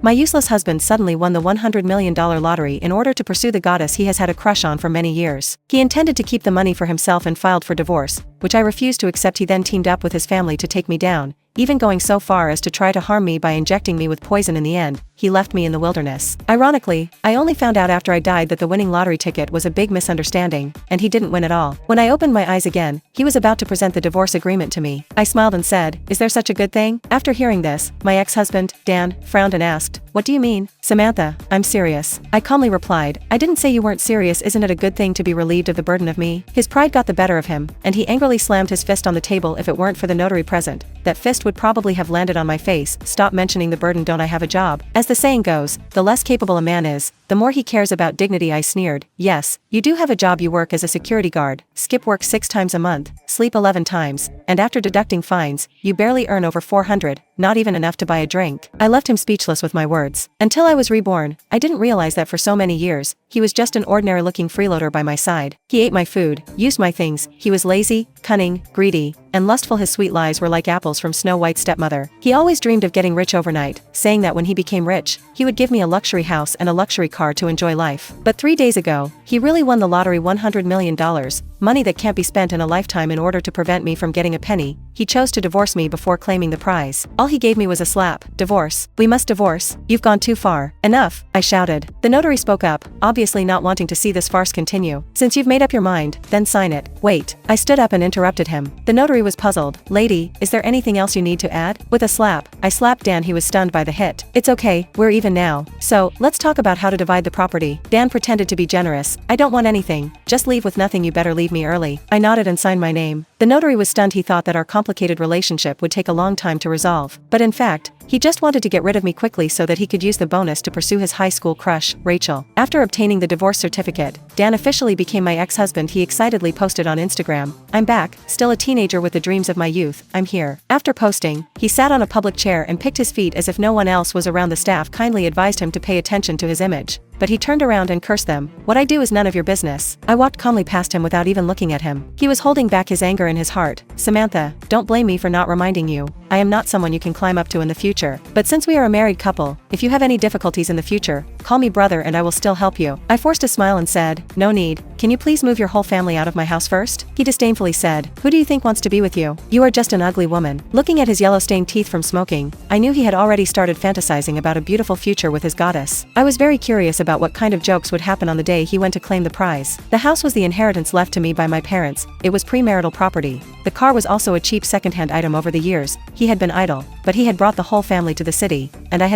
My useless husband suddenly won the $100 million lottery in order to pursue the goddess he has had a crush on for many years. He intended to keep the money for himself and filed for divorce, which I refused to accept. He then teamed up with his family to take me down, even going so far as to try to harm me by injecting me with poison. In the end, he left me in the wilderness. Ironically, I only found out after I died that the winning lottery ticket was a big misunderstanding, and he didn't win at all. When I opened my eyes again, he was about to present the divorce agreement to me. I smiled and said, "Is there such a good thing?" After hearing this, my ex-husband, Dan, frowned and asked, "What do you mean?" "Samantha, I'm serious." I calmly replied, "I didn't say you weren't serious. Isn't it a good thing to be relieved of the burden of me?" His pride got the better of him, and he angrily slammed his fist on the table. If it weren't for the notary present, that fist would probably have landed on my face. "Stop mentioning the burden. Don't I have a job?" As the saying goes, the less capable a man is, the more he cares about dignity. I sneered. "Yes, you do have a job. You work as a security guard, skip work 6 times a month, sleep 11 times, and after deducting fines, you barely earn over 400, not even enough to buy a drink." I left him speechless with my words. Until I was reborn, I didn't realize that for so many years, he was just an ordinary-looking freeloader by my side. He ate my food, used my things. He was lazy, cunning, greedy, and lustful. His sweet lies were like apples from Snow White's stepmother. He always dreamed of getting rich overnight, saying that when he became rich, he would give me a luxury house and a luxury car to enjoy life. But 3 days ago, he really won the lottery. $100 million, money that can't be spent in a lifetime. In order to prevent me from getting a penny, he chose to divorce me before claiming the prize. All he gave me was a slap. "Divorce? We must divorce. You've gone too far." "Enough," I shouted. The notary spoke up, obviously not wanting to see this farce continue. "Since you've made up your mind, then sign it." "Wait." I stood up and interrupted him. The notary was puzzled. "Lady, is there anything else you need to add?" With a slap, I slapped Dan. He was stunned by the hit. "It's okay, we're even now. So, let's talk about how to divide the property." Dan pretended to be generous. "I don't want anything. Just leave with nothing. You better leave me early." I nodded and signed my name. The notary was stunned. He thought that our complicated relationship would take a long time to resolve. But in fact, he just wanted to get rid of me quickly so that he could use the bonus to pursue his high school crush, Rachel. After obtaining the divorce certificate, Dan officially became my ex-husband. He excitedly posted on Instagram, "I'm back, still a teenager with the dreams of my youth, I'm here." After posting, he sat on a public chair and picked his feet as if no one else was around. The staff kindly advised him to pay attention to his image, but he turned around and cursed them. "What I do is none of your business." I walked calmly past him without even looking at him. He was holding back his anger in his heart. "Samantha, don't blame me for not reminding you. I am not someone you can climb up to in the future. But since we are a married couple, if you have any difficulties in the future, call me brother and I will still help you." I forced a smile and said, "No need. Can you please move your whole family out of my house first?" He disdainfully said, "Who do you think wants to be with you? You are just an ugly woman." Looking at his yellow-stained teeth from smoking, I knew he had already started fantasizing about a beautiful future with his goddess. I was very curious about what kind of jokes would happen on the day he went to claim the prize. The house was the inheritance left to me by my parents. It was premarital property. The car was also a cheap second-hand item. Over the years, he had been idle, but he had brought the whole family to the city, and I had